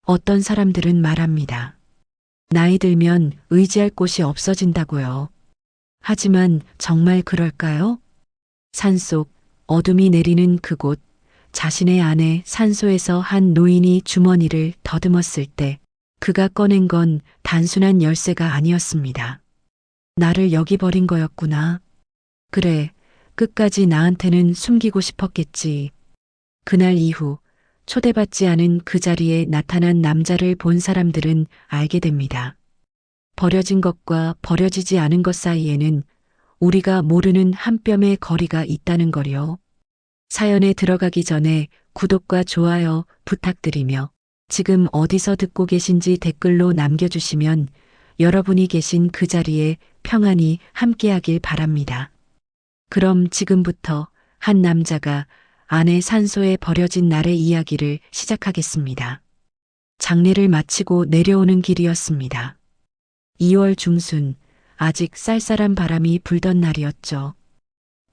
어떤 사람들은 말합니다. 나이 들면 의지할 곳이 없어진다고요. 하지만 정말 그럴까요? 산속 어둠이 내리는 그곳, 자신의 안에 산소에서 한 노인이 주머니를 더듬었을 때 그가 꺼낸 건 단순한 열쇠가 아니었습니다. 나를 여기 버린 거였구나. 그래, 끝까지 나한테는 숨기고 싶었겠지. 그날 이후 초대받지 않은 그 자리에 나타난 남자를 본 사람들은 알게 됩니다. 버려진 것과 버려지지 않은 것 사이에는 우리가 모르는 한 뼘의 거리가 있다는 거요. 사연에 들어가기 전에 구독과 좋아요 부탁드리며 지금 어디서 듣고 계신지 댓글로 남겨주시면 여러분이 계신 그 자리에 평안히 함께하길 바랍니다. 그럼 지금부터 한 남자가 아내 산소에 버려진 날의 이야기를 시작하겠습니다. 장례를 마치고 내려오는 길이었습니다. 2월 중순, 아직 쌀쌀한 바람이 불던 날이었죠.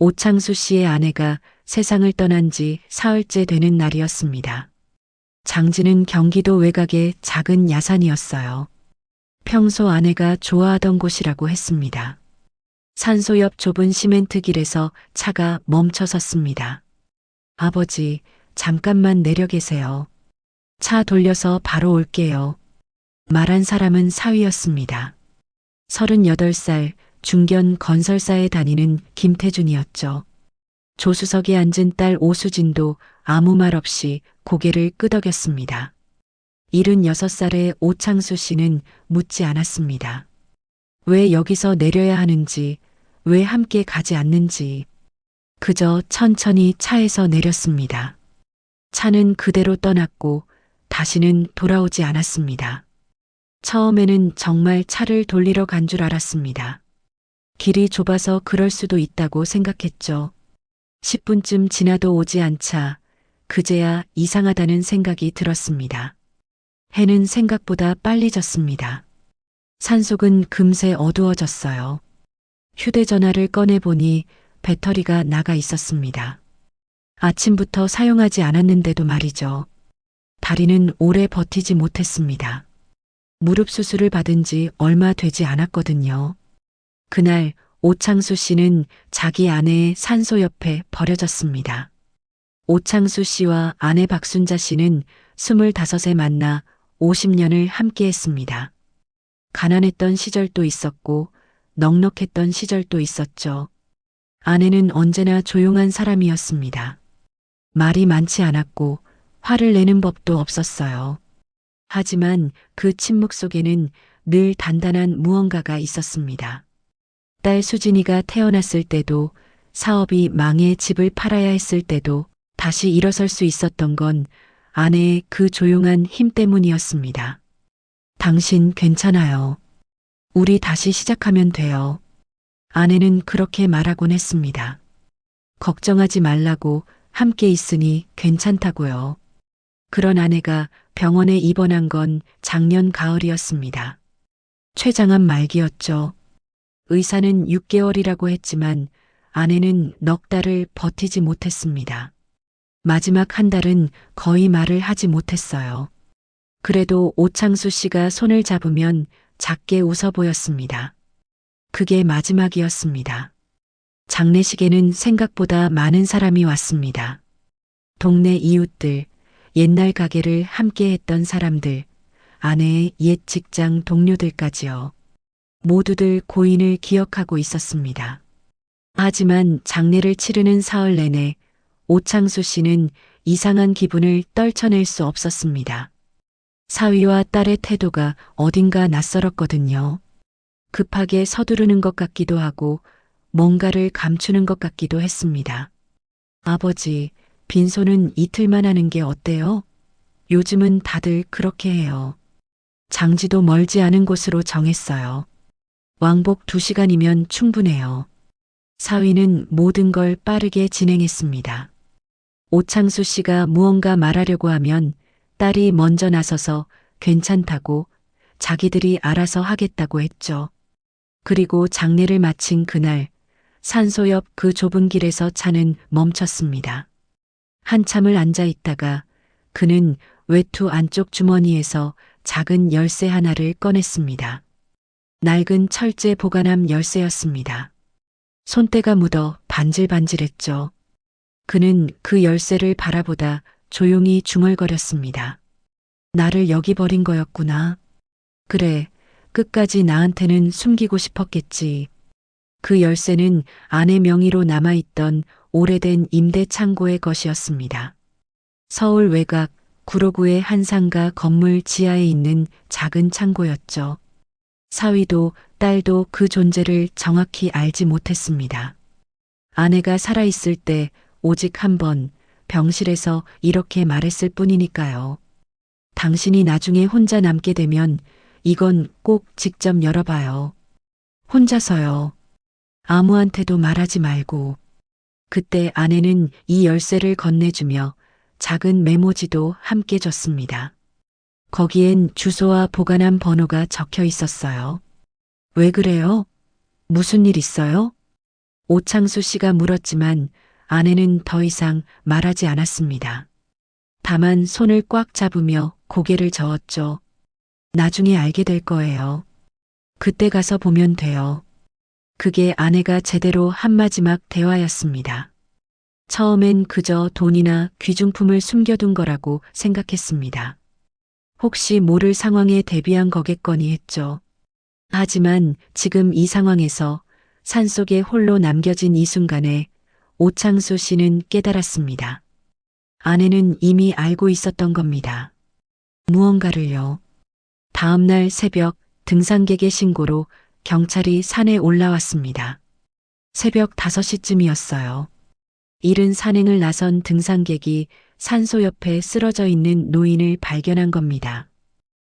오창수 씨의 아내가 세상을 떠난 지 사흘째 되는 날이었습니다. 장지는 경기도 외곽의 작은 야산이었어요. 평소 아내가 좋아하던 곳이라고 했습니다. 산소 옆 좁은 시멘트 길에서 차가 멈춰 섰습니다. 아버지, 잠깐만 내려 계세요. 차 돌려서 바로 올게요. 말한 사람은 사위였습니다. 38살 중견 건설사에 다니는 김태준이었죠. 조수석에 앉은 딸 오수진도 아무 말 없이 고개를 끄덕였습니다. 76살의 오창수 씨는 묻지 않았습니다. 왜 여기서 내려야 하는지, 왜 함께 가지 않는지. 그저 천천히 차에서 내렸습니다. 차는 그대로 떠났고 다시는 돌아오지 않았습니다. 처음에는 정말 차를 돌리러 간 줄 알았습니다. 길이 좁아서 그럴 수도 있다고 생각했죠. 10분쯤 지나도 오지 않자 그제야 이상하다는 생각이 들었습니다. 해는 생각보다 빨리 졌습니다. 산속은 금세 어두워졌어요. 휴대전화를 꺼내보니 배터리가 나가 있었습니다. 아침부터 사용하지 않았는데도 말이죠. 다리는 오래 버티지 못했습니다. 무릎 수술을 받은 지 얼마 되지 않았거든요. 그날 오창수 씨는 자기 아내의 산소 옆에 버려졌습니다. 오창수 씨와 아내 박순자 씨는 25에 만나 50년을 함께했습니다. 가난했던 시절도 있었고 넉넉했던 시절도 있었죠. 아내는 언제나 조용한 사람이었습니다. 말이 많지 않았고 화를 내는 법도 없었어요. 하지만 그 침묵 속에는 늘 단단한 무언가가 있었습니다. 딸 수진이가 태어났을 때도, 사업이 망해 집을 팔아야 했을 때도 다시 일어설 수 있었던 건 아내의 그 조용한 힘 때문이었습니다. 당신 괜찮아요. 우리 다시 시작하면 돼요. 아내는 그렇게 말하곤 했습니다. 걱정하지 말라고, 함께 있으니 괜찮다고요. 그런 아내가 병원에 입원한 건 작년 가을이었습니다. 췌장암 말기였죠. 의사는 6개월이라고 했지만 아내는 넉 달을 버티지 못했습니다. 마지막 한 달은 거의 말을 하지 못했어요. 그래도 오창수 씨가 손을 잡으면 작게 웃어 보였습니다. 그게 마지막이었습니다. 장례식에는 생각보다 많은 사람이 왔습니다. 동네 이웃들, 옛날 가게를 함께 했던 사람들, 아내의 옛 직장 동료들까지요. 모두들 고인을 기억하고 있었습니다. 하지만 장례를 치르는 사흘 내내 오창수 씨는 이상한 기분을 떨쳐낼 수 없었습니다. 사위와 딸의 태도가 어딘가 낯설었거든요. 급하게 서두르는 것 같기도 하고 뭔가를 감추는 것 같기도 했습니다. 아버지, 빈소는 이틀만 하는 게 어때요? 요즘은 다들 그렇게 해요. 장지도 멀지 않은 곳으로 정했어요. 왕복 2시간이면 충분해요. 사위는 모든 걸 빠르게 진행했습니다. 오창수 씨가 무언가 말하려고 하면 딸이 먼저 나서서 괜찮다고, 자기들이 알아서 하겠다고 했죠. 그리고 장례를 마친 그날 산소 옆 그 좁은 길에서 차는 멈췄습니다. 한참을 앉아 있다가 그는 외투 안쪽 주머니에서 작은 열쇠 하나를 꺼냈습니다. 낡은 철제 보관함 열쇠였습니다. 손때가 묻어 반질반질했죠. 그는 그 열쇠를 바라보다 조용히 중얼거렸습니다. 나를 여기 버린 거였구나. 그래, 끝까지 나한테는 숨기고 싶었겠지. 그 열쇠는 아내 명의로 남아있던 오래된 임대 창고의 것이었습니다. 서울 외곽 구로구의 한 상가 건물 지하에 있는 작은 창고였죠. 사위도 딸도 그 존재를 정확히 알지 못했습니다. 아내가 살아있을 때 오직 한 번 병실에서 이렇게 말했을 뿐이니까요. 당신이 나중에 혼자 남게 되면 이건 꼭 직접 열어봐요. 혼자서요. 아무한테도 말하지 말고. 그때 아내는 이 열쇠를 건네주며 작은 메모지도 함께 줬습니다. 거기엔 주소와 보관함 번호가 적혀 있었어요. 왜 그래요? 무슨 일 있어요? 오창수 씨가 물었지만 아내는 더 이상 말하지 않았습니다. 다만 손을 꽉 잡으며 고개를 저었죠. 나중에 알게 될 거예요. 그때 가서 보면 돼요. 그게 아내가 제대로 한 마지막 대화였습니다. 처음엔 그저 돈이나 귀중품을 숨겨둔 거라고 생각했습니다. 혹시 모를 상황에 대비한 거겠거니 했죠. 하지만 지금 이 상황에서 산속에 홀로 남겨진 이 순간에 오창수 씨는 깨달았습니다. 아내는 이미 알고 있었던 겁니다. 무언가를요. 다음날 새벽 등산객의 신고로 경찰이 산에 올라왔습니다. 새벽 5시쯤이었어요. 이른 산행을 나선 등산객이 산소 옆에 쓰러져 있는 노인을 발견한 겁니다.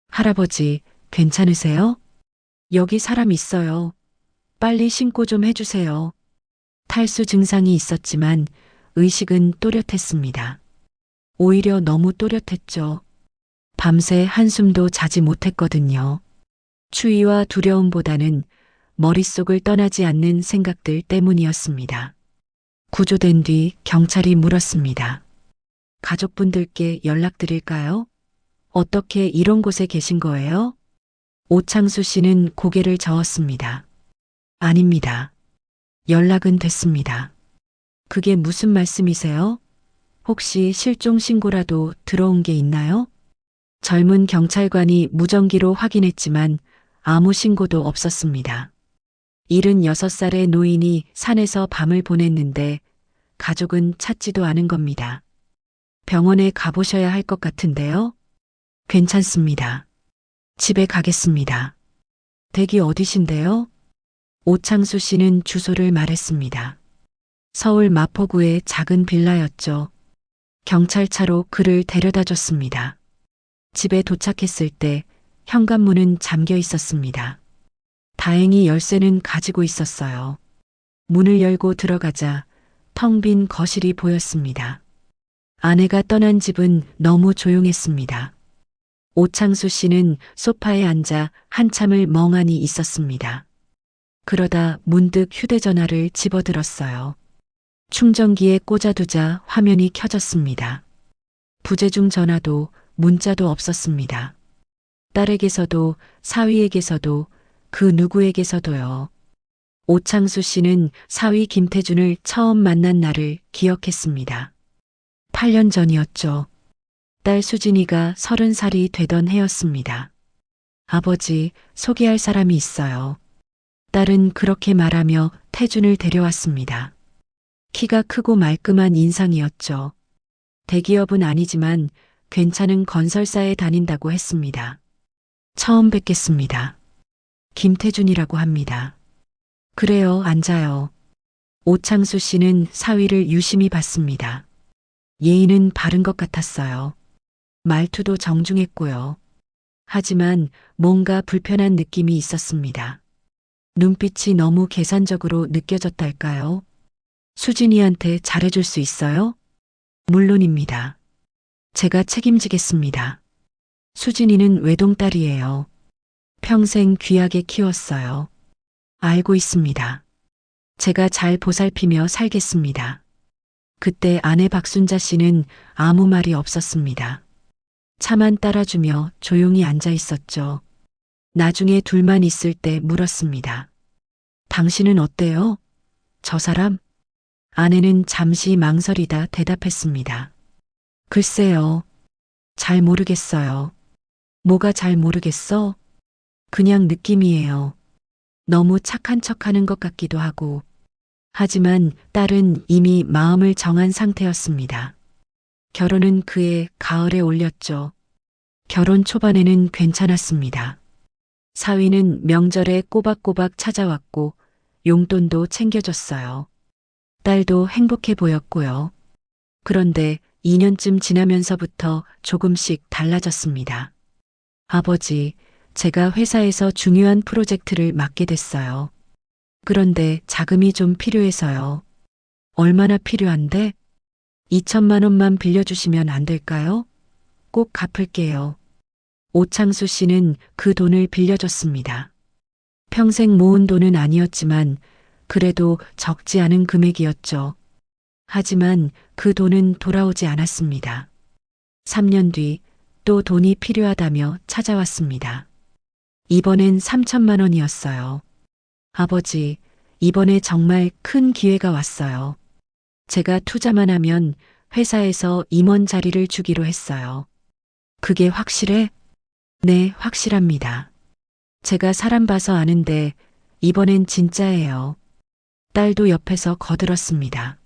할아버지, 괜찮으세요? 여기 사람 있어요. 빨리 신고 좀 해주세요. 탈수 증상이 있었지만 의식은 또렷했습니다. 오히려 너무 또렷했죠. 밤새 한숨도 자지 못했거든요. 추위와 두려움보다는 머릿속을 떠나지 않는 생각들 때문이었습니다. 구조된 뒤 경찰이 물었습니다. 가족분들께 연락드릴까요? 어떻게 이런 곳에 계신 거예요? 오창수 씨는 고개를 저었습니다. 아닙니다. 연락은 됐습니다. 그게 무슨 말씀이세요? 혹시 실종 신고라도 들어온 게 있나요? 젊은 경찰관이 무전기로 확인했지만 아무 신고도 없었습니다. 76살의 노인이 산에서 밤을 보냈는데 가족은 찾지도 않은 겁니다. 병원에 가보셔야 할 것 같은데요? 괜찮습니다. 집에 가겠습니다. 댁이 어디신데요? 오창수 씨는 주소를 말했습니다. 서울 마포구의 작은 빌라였죠. 경찰차로 그를 데려다 줬습니다. 집에 도착했을 때 현관문은 잠겨 있었습니다. 다행히 열쇠는 가지고 있었어요. 문을 열고 들어가자 텅 빈 거실이 보였습니다. 아내가 떠난 집은 너무 조용했습니다. 오창수 씨는 소파에 앉아 한참을 멍하니 있었습니다. 그러다 문득 휴대전화를 집어들었어요. 충전기에 꽂아두자 화면이 켜졌습니다. 부재중 전화도 문자도 없었습니다. 딸에게서도 사위에게서도 그 누구에게서도요. 오창수 씨는 사위 김태준을 처음 만난 날을 기억했습니다. 8년 전이었죠. 딸 수진이가 30살이 되던 해였습니다. 아버지, 소개할 사람이 있어요. 딸은 그렇게 말하며 태준을 데려왔습니다. 키가 크고 말끔한 인상이었죠. 대기업은 아니지만 괜찮은 건설사에 다닌다고 했습니다. 처음 뵙겠습니다. 김태준이라고 합니다. 그래요, 앉아요. 오창수 씨는 사위를 유심히 봤습니다. 예의는 바른 것 같았어요. 말투도 정중했고요. 하지만 뭔가 불편한 느낌이 있었습니다. 눈빛이 너무 계산적으로 느껴졌달까요? 수진이한테 잘해줄 수 있어요? 물론입니다. 제가 책임지겠습니다. 수진이는 외동딸이에요. 평생 귀하게 키웠어요. 알고 있습니다. 제가 잘 보살피며 살겠습니다. 그때 아내 박순자 씨는 아무 말이 없었습니다. 차만 따라주며 조용히 앉아 있었죠. 나중에 둘만 있을 때 물었습니다. 당신은 어때요? 저 사람? 아내는 잠시 망설이다 대답했습니다. 글쎄요. 잘 모르겠어요. 뭐가 잘 모르겠어? 그냥 느낌이에요. 너무 착한 척 하는 것 같기도 하고. 하지만 딸은 이미 마음을 정한 상태였습니다. 결혼은 그해 가을에 올렸죠. 결혼 초반에는 괜찮았습니다. 사위는 명절에 꼬박꼬박 찾아왔고 용돈도 챙겨줬어요. 딸도 행복해 보였고요. 그런데 2년쯤 지나면서부터 조금씩 달라졌습니다. 아버지, 제가 회사에서 중요한 프로젝트를 맡게 됐어요. 그런데 자금이 좀 필요해서요. 얼마나 필요한데? 2천만 원만 빌려주시면 안 될까요? 꼭 갚을게요. 오창수 씨는 그 돈을 빌려줬습니다. 평생 모은 돈은 아니었지만 그래도 적지 않은 금액이었죠. 하지만 그 돈은 돌아오지 않았습니다. 3년 뒤 또 돈이 필요하다며 찾아왔습니다. 이번엔 3천만 원이었어요. 아버지, 이번에 정말 큰 기회가 왔어요. 제가 투자만 하면 회사에서 임원 자리를 주기로 했어요. 그게 확실해? 네, 확실합니다. 제가 사람 봐서 아는데 이번엔 진짜예요. 딸도 옆에서 거들었습니다.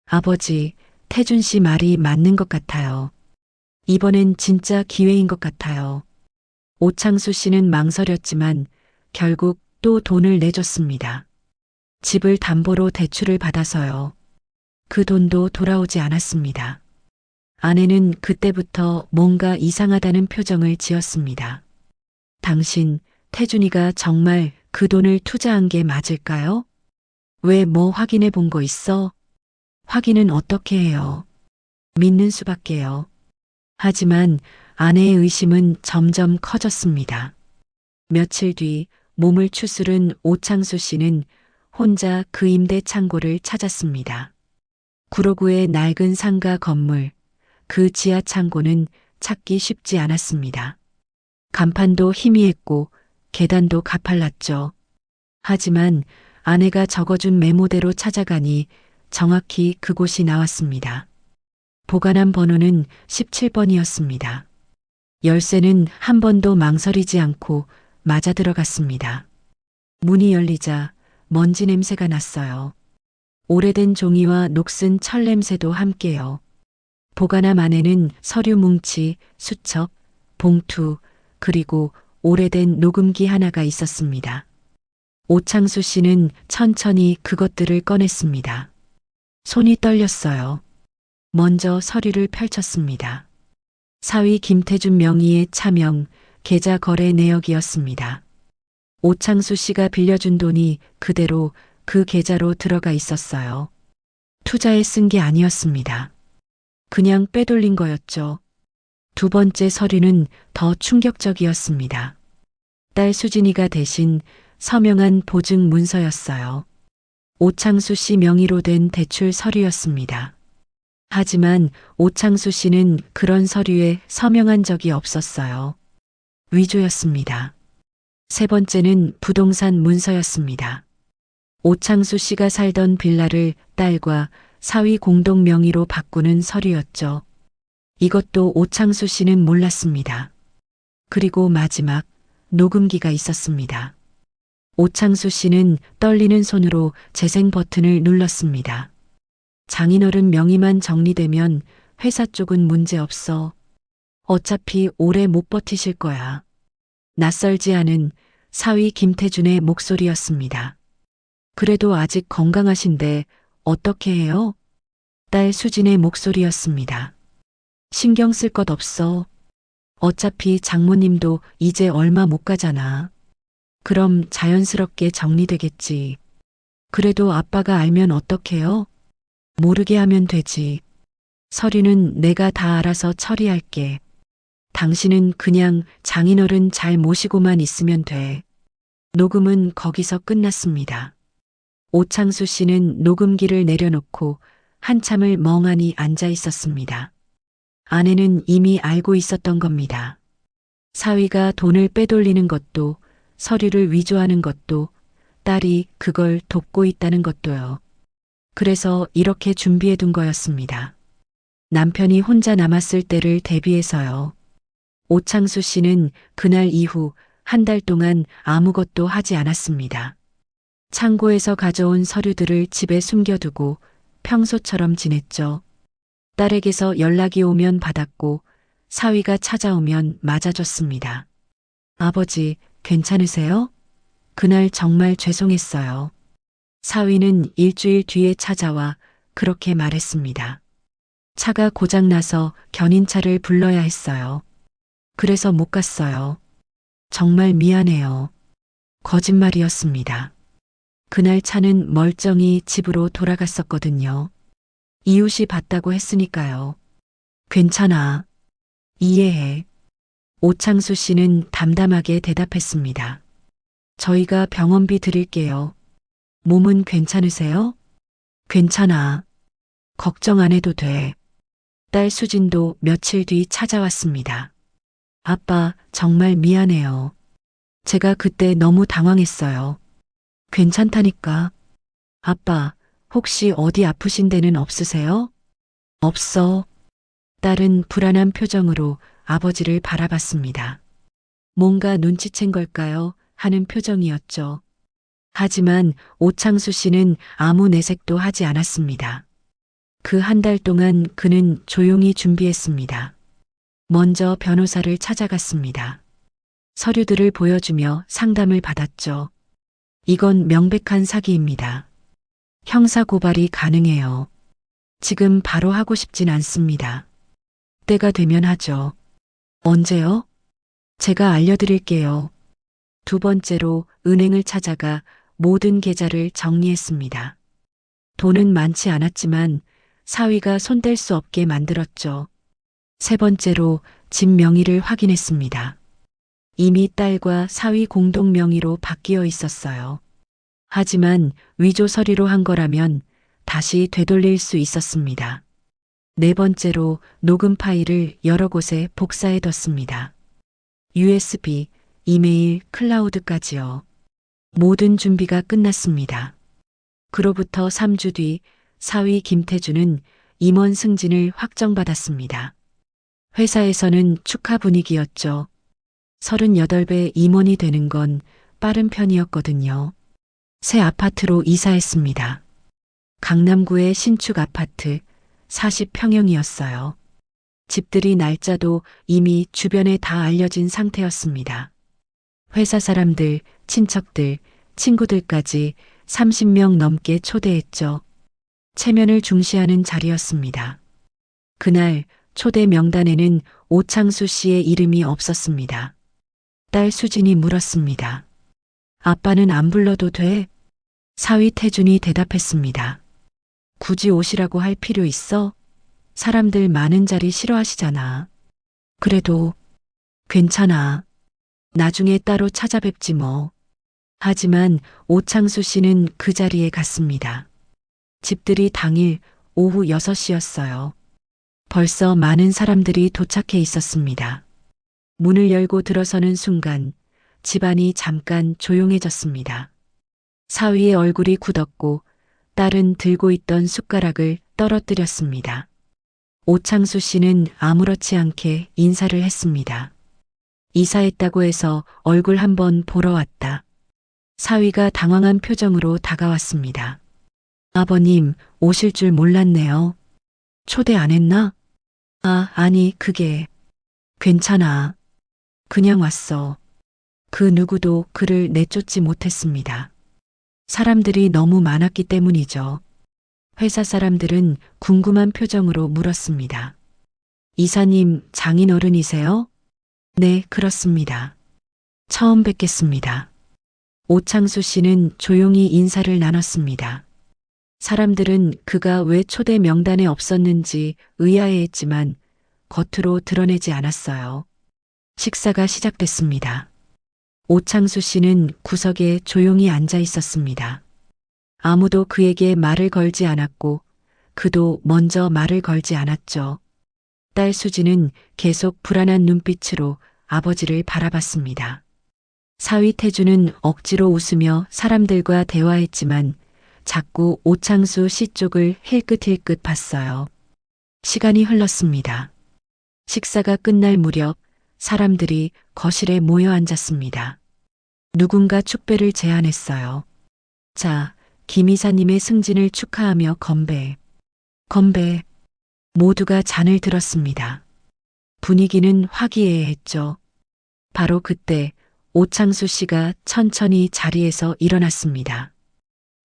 아버지, 태준 씨 말이 맞는 것 같아요. 이번엔 진짜 기회인 것 같아요. 오창수 씨는 망설였지만 결국 또 돈을 내줬습니다. 집을 담보로 대출을 받아서요. 그 돈도 돌아오지 않았습니다. 아내는 그때부터 뭔가 이상하다는 표정을 지었습니다. 당신, 태준이가 정말 그 돈을 투자한 게 맞을까요? 왜 뭐 확인해 본 거 있어? 확인은 어떻게 해요? 믿는 수밖에요. 하지만 아내의 의심은 점점 커졌습니다. 며칠 뒤 몸을 추스른 오창수 씨는 혼자 그 임대 창고를 찾았습니다. 구로구의 낡은 상가 건물, 그 지하 창고는 찾기 쉽지 않았습니다. 간판도 희미했고 계단도 가팔랐죠. 하지만 아내가 적어준 메모대로 찾아가니 정확히 그곳이 나왔습니다. 보관한 번호는 17번이었습니다. 열쇠는 한 번도 망설이지 않고 맞아 들어갔습니다. 문이 열리자 먼지 냄새가 났어요. 오래된 종이와 녹슨 철 냄새도 함께요. 보관함 안에는 서류 뭉치, 수첩, 봉투, 그리고 오래된 녹음기 하나가 있었습니다. 오창수 씨는 천천히 그것들을 꺼냈습니다. 손이 떨렸어요. 먼저 서류를 펼쳤습니다. 사위 김태준 명의의 차명, 계좌 거래 내역이었습니다. 오창수 씨가 빌려준 돈이 그대로 그 계좌로 들어가 있었어요. 투자에 쓴 게 아니었습니다. 그냥 빼돌린 거였죠. 두 번째 서류는 더 충격적이었습니다. 딸 수진이가 대신 서명한 보증 문서였어요. 오창수 씨 명의로 된 대출 서류였습니다. 하지만 오창수 씨는 그런 서류에 서명한 적이 없었어요. 위조였습니다. 세 번째는 부동산 문서였습니다. 오창수 씨가 살던 빌라를 딸과 사위 공동 명의로 바꾸는 서류였죠. 이것도 오창수 씨는 몰랐습니다. 그리고 마지막 녹음기가 있었습니다. 오창수 씨는 떨리는 손으로 재생 버튼을 눌렀습니다. 장인어른 명의만 정리되면 회사 쪽은 문제 없어. 어차피 오래 못 버티실 거야. 낯설지 않은 사위 김태준의 목소리였습니다. 그래도 아직 건강하신데 어떻게 해요? 딸 수진의 목소리였습니다. 신경 쓸 것 없어. 어차피 장모님도 이제 얼마 못 가잖아. 그럼 자연스럽게 정리되겠지. 그래도 아빠가 알면 어떡해요? 모르게 하면 되지. 서류는 내가 다 알아서 처리할게. 당신은 그냥 장인어른 잘 모시고만 있으면 돼. 녹음은 거기서 끝났습니다. 오창수 씨는 녹음기를 내려놓고 한참을 멍하니 앉아 있었습니다. 아내는 이미 알고 있었던 겁니다. 사위가 돈을 빼돌리는 것도, 서류를 위조하는 것도, 딸이 그걸 돕고 있다는 것도요. 그래서 이렇게 준비해 둔 거였습니다. 남편이 혼자 남았을 때를 대비해서요. 오창수 씨는 그날 이후 한 달 동안 아무것도 하지 않았습니다. 창고에서 가져온 서류들을 집에 숨겨두고 평소처럼 지냈죠. 딸에게서 연락이 오면 받았고 사위가 찾아오면 맞아줬습니다. 아버지, 괜찮으세요? 그날 정말 죄송했어요. 사위는 일주일 뒤에 찾아와 그렇게 말했습니다. 차가 고장나서 견인차를 불러야 했어요. 그래서 못 갔어요. 정말 미안해요. 거짓말이었습니다. 그날 차는 멀쩡히 집으로 돌아갔었거든요. 이웃이 봤다고 했으니까요. 괜찮아. 이해해. 오창수 씨는 담담하게 대답했습니다. 저희가 병원비 드릴게요. 몸은 괜찮으세요? 괜찮아. 걱정 안 해도 돼. 딸 수진도 며칠 뒤 찾아왔습니다. 아빠, 정말 미안해요. 제가 그때 너무 당황했어요. 괜찮다니까. 아빠, 혹시 어디 아프신 데는 없으세요? 없어. 딸은 불안한 표정으로 아버지를 바라봤습니다. 뭔가 눈치챈 걸까요? 하는 표정이었죠. 하지만 오창수 씨는 아무 내색도 하지 않았습니다. 그 한 달 동안 그는 조용히 준비했습니다. 먼저 변호사를 찾아갔습니다. 서류들을 보여주며 상담을 받았죠. 이건 명백한 사기입니다. 형사고발이 가능해요. 지금 바로 하고 싶진 않습니다. 때가 되면 하죠. 언제요? 제가 알려드릴게요. 두 번째로 은행을 찾아가 모든 계좌를 정리했습니다. 돈은 많지 않았지만 사위가 손댈 수 없게 만들었죠. 세 번째로 집 명의를 확인했습니다. 이미 딸과 사위 공동 명의로 바뀌어 있었어요. 하지만 위조 서류로 한 거라면 다시 되돌릴 수 있었습니다. 네 번째로 녹음 파일을 여러 곳에 복사해뒀습니다. USB, 이메일, 클라우드까지요. 모든 준비가 끝났습니다. 그로부터 3주 뒤 사위 김태주는 임원 승진을 확정받았습니다. 회사에서는 축하 분위기였죠. 38배 임원이 되는 건 빠른 편이었거든요. 새 아파트로 이사했습니다. 강남구의 신축 아파트 40평형이었어요. 집들이 날짜도 이미 주변에 다 알려진 상태였습니다. 회사 사람들, 친척들, 친구들까지 30명 넘게 초대했죠. 체면을 중시하는 자리였습니다. 그날 초대 명단에는 오창수 씨의 이름이 없었습니다. 딸 수진이 물었습니다. 아빠는 안 불러도 돼? 사위 태준이 대답했습니다. 굳이 오시라고 할 필요 있어? 사람들 많은 자리 싫어하시잖아. 그래도 괜찮아. 나중에 따로 찾아뵙지 뭐. 하지만 오창수 씨는 그 자리에 갔습니다. 집들이 당일 오후 6시였어요. 벌써 많은 사람들이 도착해 있었습니다. 문을 열고 들어서는 순간 집안이 잠깐 조용해졌습니다. 사위의 얼굴이 굳었고 딸은 들고 있던 숟가락을 떨어뜨렸습니다. 오창수 씨는 아무렇지 않게 인사를 했습니다. 이사했다고 해서 얼굴 한번 보러 왔다. 사위가 당황한 표정으로 다가왔습니다. 아버님, 오실 줄 몰랐네요. 초대 안 했나? 아니, 그게. 괜찮아. 그냥 왔어. 그 누구도 그를 내쫓지 못했습니다. 사람들이 너무 많았기 때문이죠. 회사 사람들은 궁금한 표정으로 물었습니다. 이사님, 장인어른이세요? 네, 그렇습니다. 처음 뵙겠습니다. 오창수 씨는 조용히 인사를 나눴습니다. 사람들은 그가 왜 초대 명단에 없었는지 의아해했지만 겉으로 드러내지 않았어요. 식사가 시작됐습니다. 오창수 씨는 구석에 조용히 앉아 있었습니다. 아무도 그에게 말을 걸지 않았고 그도 먼저 말을 걸지 않았죠. 딸 수지는 계속 불안한 눈빛으로 아버지를 바라봤습니다. 사위 태주는 억지로 웃으며 사람들과 대화했지만 자꾸 오창수 씨 쪽을 힐끗힐끗 봤어요. 시간이 흘렀습니다. 식사가 끝날 무렵 사람들이 거실에 모여 앉았습니다. 누군가 축배를 제안했어요. 자, 김 이사님의 승진을 축하하며 건배. 건배. 모두가 잔을 들었습니다. 분위기는 화기애애했죠. 바로 그때 오창수 씨가 천천히 자리에서 일어났습니다.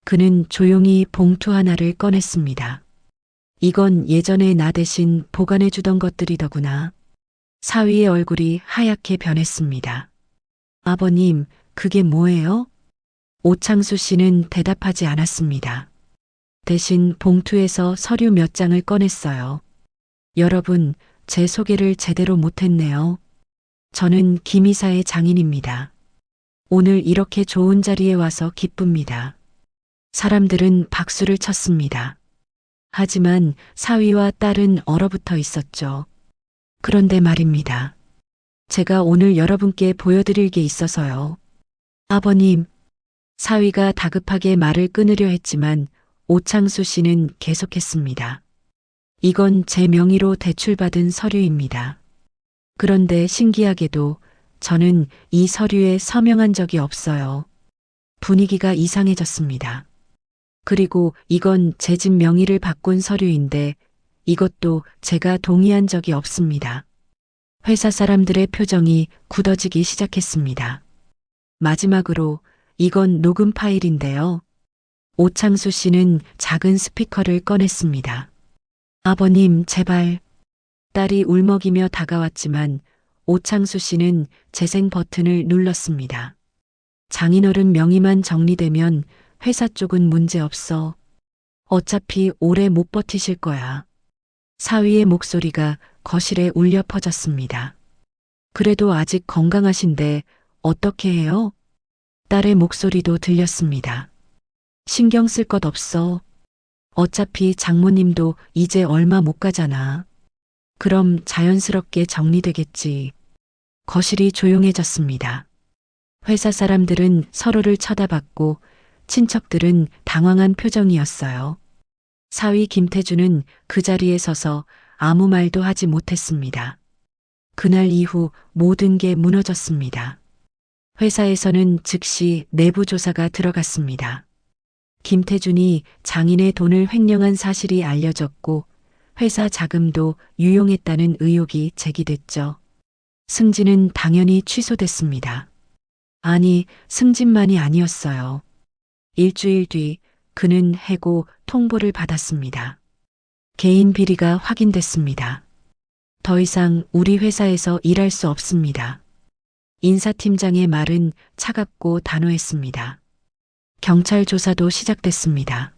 그는 조용히 봉투 하나를 꺼냈습니다. 이건 예전에 나 대신 보관해 주던 것들이더구나. 사위의 얼굴이 하얗게 변했습니다. 아버님, 그게 뭐예요? 오창수 씨는 대답하지 않았습니다. 대신 봉투에서 서류 몇 장을 꺼냈어요. 여러분, 제 소개를 제대로 못했네요. 저는 김 이사의 장인입니다. 오늘 이렇게 좋은 자리에 와서 기쁩니다. 사람들은 박수를 쳤습니다. 하지만 사위와 딸은 얼어붙어 있었죠. 그런데 말입니다. 제가 오늘 여러분께 보여드릴 게 있어서요. 아버님, 사위가 다급하게 말을 끊으려 했지만 오창수 씨는 계속했습니다. 이건 제 명의로 대출받은 서류입니다. 그런데 신기하게도 저는 이 서류에 서명한 적이 없어요. 분위기가 이상해졌습니다. 그리고 이건 제 집 명의를 바꾼 서류인데 이것도 제가 동의한 적이 없습니다. 회사 사람들의 표정이 굳어지기 시작했습니다. 마지막으로 이건 녹음 파일인데요. 오창수 씨는 작은 스피커를 꺼냈습니다. 아버님, 제발. 딸이 울먹이며 다가왔지만 오창수 씨는 재생 버튼을 눌렀습니다. 장인어른 명의만 정리되면 회사 쪽은 문제 없어. 어차피 오래 못 버티실 거야. 사위의 목소리가 거실에 울려 퍼졌습니다. 그래도 아직 건강하신데 어떻게 해요? 딸의 목소리도 들렸습니다. 신경 쓸 것 없어. 어차피 장모님도 이제 얼마 못 가잖아. 그럼 자연스럽게 정리되겠지. 거실이 조용해졌습니다. 회사 사람들은 서로를 쳐다봤고 친척들은 당황한 표정이었어요. 사위 김태주는 그 자리에 서서 아무 말도 하지 못했습니다. 그날 이후 모든 게 무너졌습니다. 회사에서는 즉시 내부 조사가 들어갔습니다. 김태준이 장인의 돈을 횡령한 사실이 알려졌고 회사 자금도 유용했다는 의혹이 제기됐죠. 승진은 당연히 취소됐습니다. 아니, 승진만이 아니었어요. 일주일 뒤 그는 해고 통보를 받았습니다. 개인 비리가 확인됐습니다. 더 이상 우리 회사에서 일할 수 없습니다. 인사팀장의 말은 차갑고 단호했습니다. 경찰 조사도 시작됐습니다.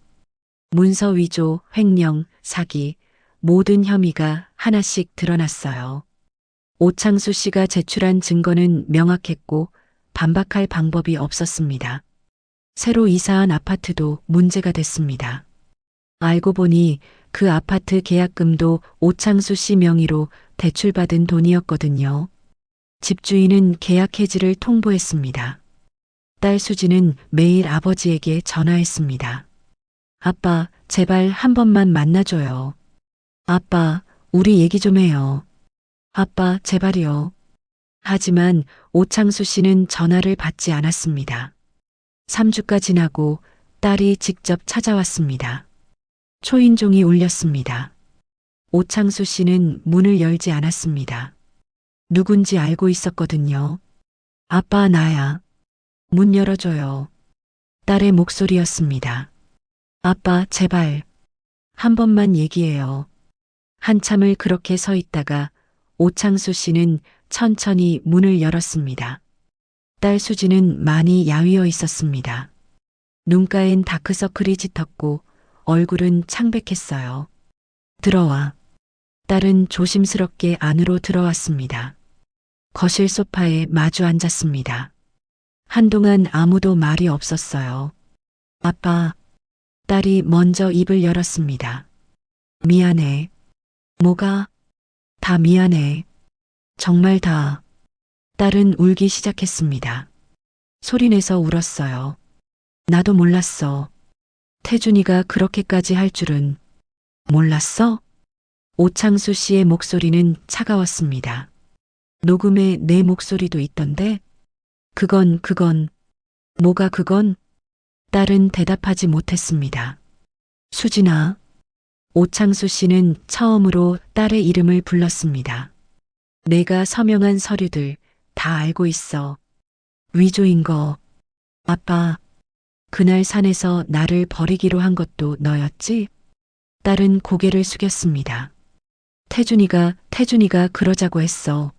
문서 위조, 횡령, 사기, 모든 혐의가 하나씩 드러났어요. 오창수 씨가 제출한 증거는 명확했고 반박할 방법이 없었습니다. 새로 이사한 아파트도 문제가 됐습니다. 알고 보니 그 아파트 계약금도 오창수 씨 명의로 대출받은 돈이었거든요. 집주인은 계약 해지를 통보했습니다. 딸 수지는 매일 아버지에게 전화했습니다. 아빠, 제발 한 번만 만나줘요. 아빠, 우리 얘기 좀 해요. 아빠, 제발이요. 하지만 오창수 씨는 전화를 받지 않았습니다. 3주가 지나고 딸이 직접 찾아왔습니다. 초인종이 울렸습니다. 오창수 씨는 문을 열지 않았습니다. 누군지 알고 있었거든요. 아빠, 나야. 문 열어줘요. 딸의 목소리였습니다. 아빠, 제발. 한 번만 얘기해요. 한참을 그렇게 서 있다가 오창수 씨는 천천히 문을 열었습니다. 딸 수지는 많이 야위어 있었습니다. 눈가엔 다크서클이 짙었고 얼굴은 창백했어요. 들어와. 딸은 조심스럽게 안으로 들어왔습니다. 거실 소파에 마주 앉았습니다. 한동안 아무도 말이 없었어요. 아빠. 딸이 먼저 입을 열었습니다. 미안해. 뭐가? 다 미안해. 정말 다. 딸은 울기 시작했습니다. 소리내서 울었어요. 나도 몰랐어. 태준이가 그렇게까지 할 줄은. 몰랐어? 오창수 씨의 목소리는 차가웠습니다. 녹음에 내 목소리도 있던데? 그건, 뭐가 그건? 딸은 대답하지 못했습니다. 수진아. 오창수 씨는 처음으로 딸의 이름을 불렀습니다. 내가 서명한 서류들 다 알고 있어. 위조인 거. 아빠, 그날 산에서 나를 버리기로 한 것도 너였지? 딸은 고개를 숙였습니다. 태준이가 그러자고 했어.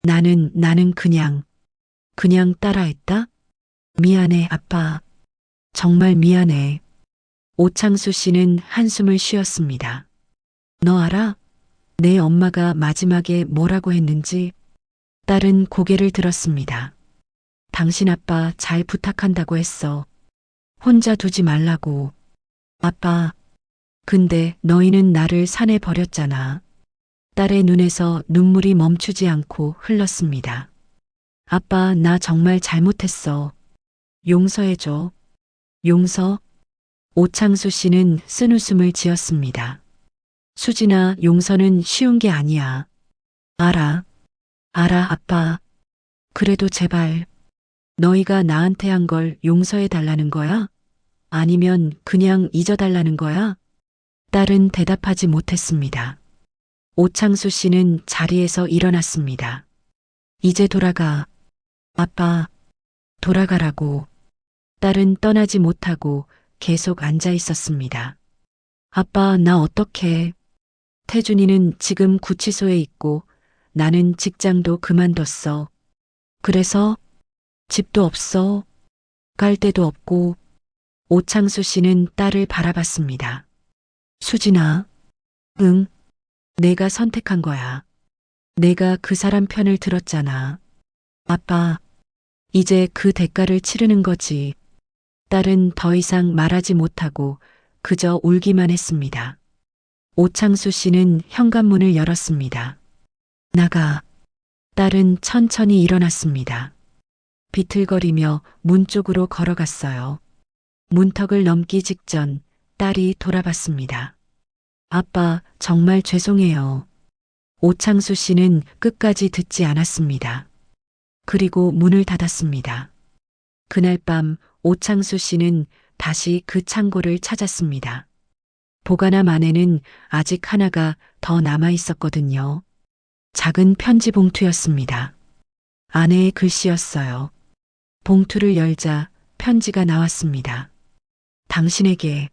나는 그냥 따라했다? 미안해, 아빠. 정말 미안해. 오창수 씨는 한숨을 쉬었습니다. 너 알아? 내 엄마가 마지막에 뭐라고 했는지? 딸은 고개를 들었습니다. 당신 아빠 잘 부탁한다고 했어. 혼자 두지 말라고. 아빠, 근데 너희는 나를 산에 버렸잖아. 딸의 눈에서 눈물이 멈추지 않고 흘렀습니다. 아빠, 나 정말 잘못했어. 용서해줘. 용서? 오창수 씨는 쓴웃음을 지었습니다. 수진아, 용서는 쉬운 게 아니야. 알아, 아빠. 그래도 제발, 너희가 나한테 한 걸 용서해 달라는 거야? 아니면 그냥 잊어달라는 거야? 딸은 대답하지 못했습니다. 오창수 씨는 자리에서 일어났습니다. 이제 돌아가. 아빠, 돌아가라고. 딸은 떠나지 못하고 계속 앉아 있었습니다. 아빠, 나 어떡해. 태준이는 지금 구치소에 있고 나는 직장도 그만뒀어. 그래서 집도 없어. 갈 데도 없고. 오창수 씨는 딸을 바라봤습니다. 수진아, 응, 내가 선택한 거야. 내가 그 사람 편을 들었잖아. 아빠, 이제 그 대가를 치르는 거지. 딸은 더 이상 말하지 못하고 그저 울기만 했습니다. 오창수 씨는 현관문을 열었습니다. 나가. 딸은 천천히 일어났습니다. 비틀거리며 문 쪽으로 걸어갔어요. 문턱을 넘기 직전 딸이 돌아봤습니다. 아빠, 정말 죄송해요. 오창수 씨는 끝까지 듣지 않았습니다. 그리고 문을 닫았습니다. 그날 밤 오창수 씨는 다시 그 창고를 찾았습니다. 보관함 안에는 아직 하나가 더 남아 있었거든요. 작은 편지 봉투였습니다. 안에 글씨였어요. 봉투를 열자 편지가 나왔습니다. 당신에게.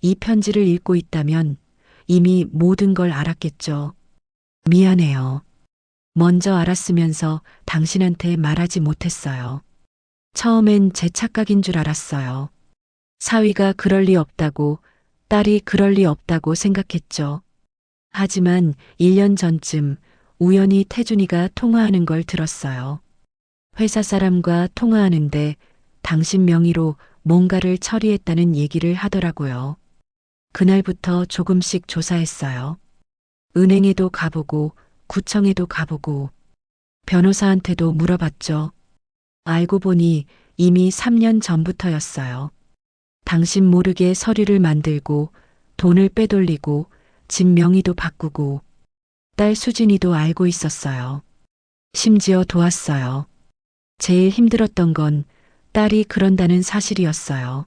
이 편지를 읽고 있다면 이미 모든 걸 알았겠죠. 미안해요. 먼저 알았으면서 당신한테 말하지 못했어요. 처음엔 제 착각인 줄 알았어요. 사위가 그럴 리 없다고, 딸이 그럴 리 없다고 생각했죠. 하지만 1년 전쯤 우연히 태준이가 통화하는 걸 들었어요. 회사 사람과 통화하는데 당신 명의로 뭔가를 처리했다는 얘기를 하더라고요. 그날부터 조금씩 조사했어요. 은행에도 가보고 구청에도 가보고 변호사한테도 물어봤죠. 알고 보니 이미 3년 전부터였어요. 당신 모르게 서류를 만들고 돈을 빼돌리고 집 명의도 바꾸고 딸 수진이도 알고 있었어요. 심지어 도왔어요. 제일 힘들었던 건 딸이 그런다는 사실이었어요.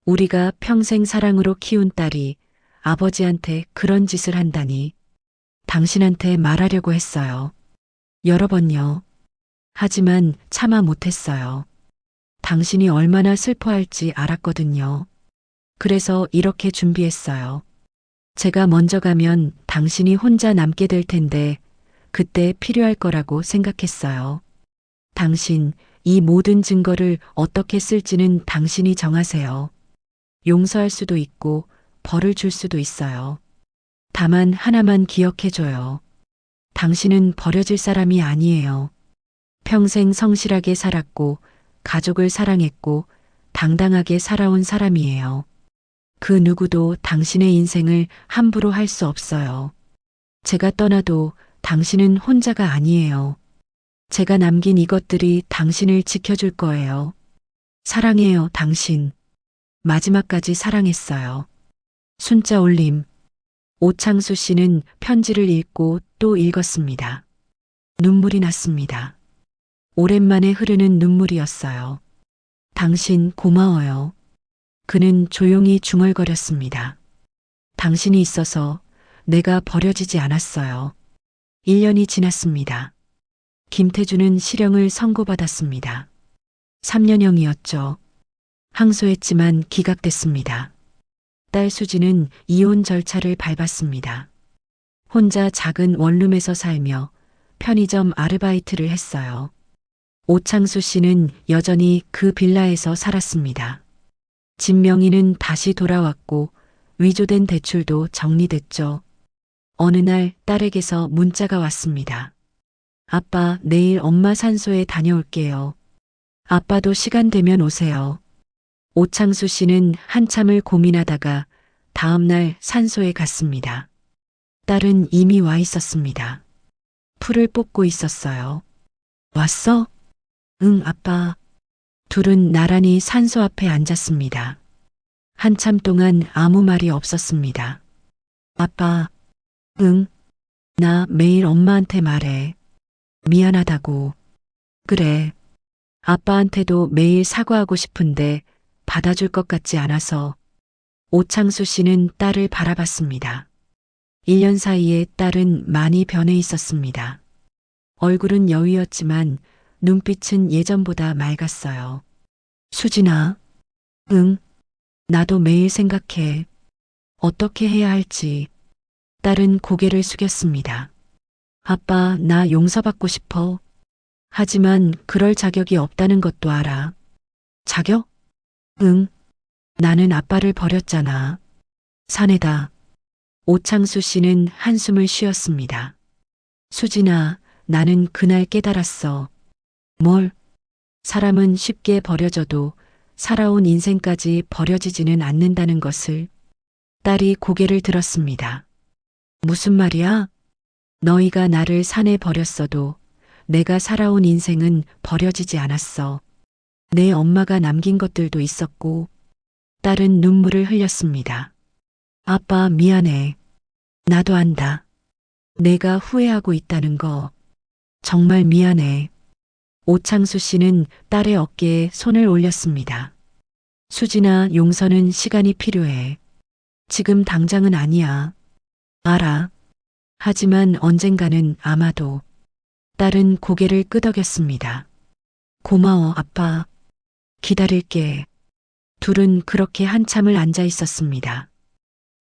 우리가 평생 사랑으로 키운 딸이 아버지한테 그런 짓을 한다니. 당신한테 말하려고 했어요. 여러 번요. 하지만 참아 못했어요. 당신이 얼마나 슬퍼할지 알았거든요. 그래서 이렇게 준비했어요. 제가 먼저 가면 당신이 혼자 남게 될 텐데 그때 필요할 거라고 생각했어요. 당신, 이 모든 증거를 어떻게 쓸지는 당신이 정하세요. 용서할 수도 있고 벌을 줄 수도 있어요. 다만 하나만 기억해줘요. 당신은 버려질 사람이 아니에요. 평생 성실하게 살았고 가족을 사랑했고 당당하게 살아온 사람이에요. 그 누구도 당신의 인생을 함부로 할 수 없어요. 제가 떠나도 당신은 혼자가 아니에요. 제가 남긴 이것들이 당신을 지켜줄 거예요. 사랑해요, 당신. 마지막까지 사랑했어요. 순자 올림. 오창수 씨는 편지를 읽고 또 읽었습니다. 눈물이 났습니다. 오랜만에 흐르는 눈물이었어요. 당신 고마워요. 그는 조용히 중얼거렸습니다. 당신이 있어서 내가 버려지지 않았어요. 1년이 지났습니다. 김태주는 실형을 선고받았습니다. 3년형이었죠. 항소했지만 기각됐습니다. 딸 수지는 이혼 절차를 밟았습니다. 혼자 작은 원룸에서 살며 편의점 아르바이트를 했어요. 오창수 씨는 여전히 그 빌라에서 살았습니다. 집 명의는 다시 돌아왔고 위조된 대출도 정리됐죠. 어느 날 딸에게서 문자가 왔습니다. 아빠, 내일 엄마 산소에 다녀올게요. 아빠도 시간 되면 오세요. 오창수 씨는 한참을 고민하다가 다음 날 산소에 갔습니다. 딸은 이미 와 있었습니다. 풀을 뽑고 있었어요. 왔어? 응, 아빠. 둘은 나란히 산소 앞에 앉았습니다. 한참 동안 아무 말이 없었습니다. 아빠, 응, 나 매일 엄마한테 말해. 미안하다고. 그래. 아빠한테도 매일 사과하고 싶은데 받아줄 것 같지 않아서. 오창수 씨는 딸을 바라봤습니다. 1년 사이에 딸은 많이 변해 있었습니다. 얼굴은 여위였지만 눈빛은 예전보다 맑았어요. 수진아, 응, 나도 매일 생각해. 어떻게 해야 할지. 딸은 고개를 숙였습니다. 아빠, 나 용서받고 싶어. 하지만 그럴 자격이 없다는 것도 알아. 자격? 응, 나는 아빠를 버렸잖아. 사내다. 오창수 씨는 한숨을 쉬었습니다. 수진아, 나는 그날 깨달았어. 뭘? 사람은 쉽게 버려져도 살아온 인생까지 버려지지는 않는다는 것을. 딸이 고개를 들었습니다. 무슨 말이야? 너희가 나를 산에 버렸어도 내가 살아온 인생은 버려지지 않았어. 내 엄마가 남긴 것들도 있었고. 딸은 눈물을 흘렸습니다. 아빠, 미안해. 나도 안다. 내가 후회하고 있다는 거. 정말 미안해. 오창수 씨는 딸의 어깨에 손을 올렸습니다. 수진아, 용서는 시간이 필요해. 지금 당장은 아니야. 알아. 하지만 언젠가는 아마도. 딸은 고개를 끄덕였습니다. 고마워, 아빠. 기다릴게. 둘은 그렇게 한참을 앉아 있었습니다.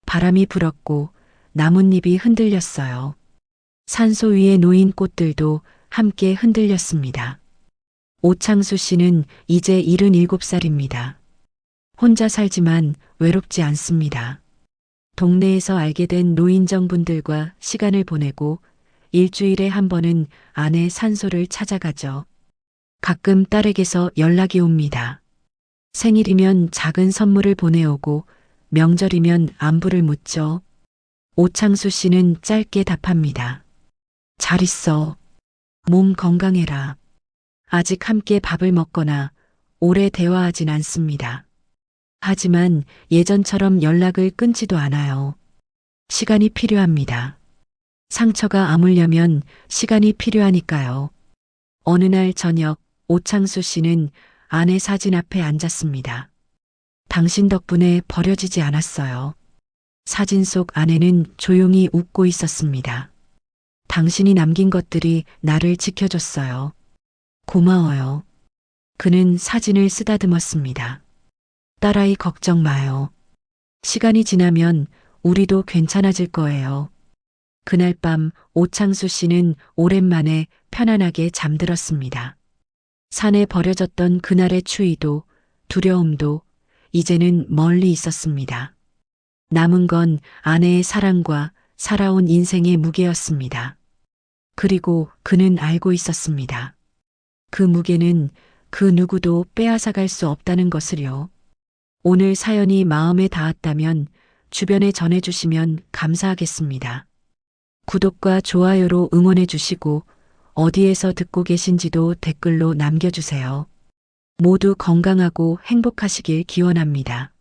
바람이 불었고 나뭇잎이 흔들렸어요. 산소 위에 놓인 꽃들도 함께 흔들렸습니다. 오창수 씨는 이제 77살입니다. 혼자 살지만 외롭지 않습니다. 동네에서 알게 된 노인정분들과 시간을 보내고 일주일에 한 번은 아내 산소를 찾아가죠. 가끔 딸에게서 연락이 옵니다. 생일이면 작은 선물을 보내오고 명절이면 안부를 묻죠. 오창수 씨는 짧게 답합니다. 잘 있어. 몸 건강해라. 아직 함께 밥을 먹거나 오래 대화하진 않습니다. 하지만 예전처럼 연락을 끊지도 않아요. 시간이 필요합니다. 상처가 아물려면 시간이 필요하니까요. 어느 날 저녁 오창수 씨는 아내 사진 앞에 앉았습니다. 당신 덕분에 버려지지 않았어요. 사진 속 아내는 조용히 웃고 있었습니다. 당신이 남긴 것들이 나를 지켜줬어요. 고마워요. 그는 사진을 쓰다듬었습니다. 딸아이 걱정 마요. 시간이 지나면 우리도 괜찮아질 거예요. 그날 밤 오창수 씨는 오랜만에 편안하게 잠들었습니다. 산에 버려졌던 그날의 추위도 두려움도 이제는 멀리 있었습니다. 남은 건 아내의 사랑과 살아온 인생의 무게였습니다. 그리고 그는 알고 있었습니다. 그 무게는 그 누구도 빼앗아갈 수 없다는 것을요. 오늘 사연이 마음에 닿았다면 주변에 전해주시면 감사하겠습니다. 구독과 좋아요로 응원해 주시고 어디에서 듣고 계신지도 댓글로 남겨주세요. 모두 건강하고 행복하시길 기원합니다.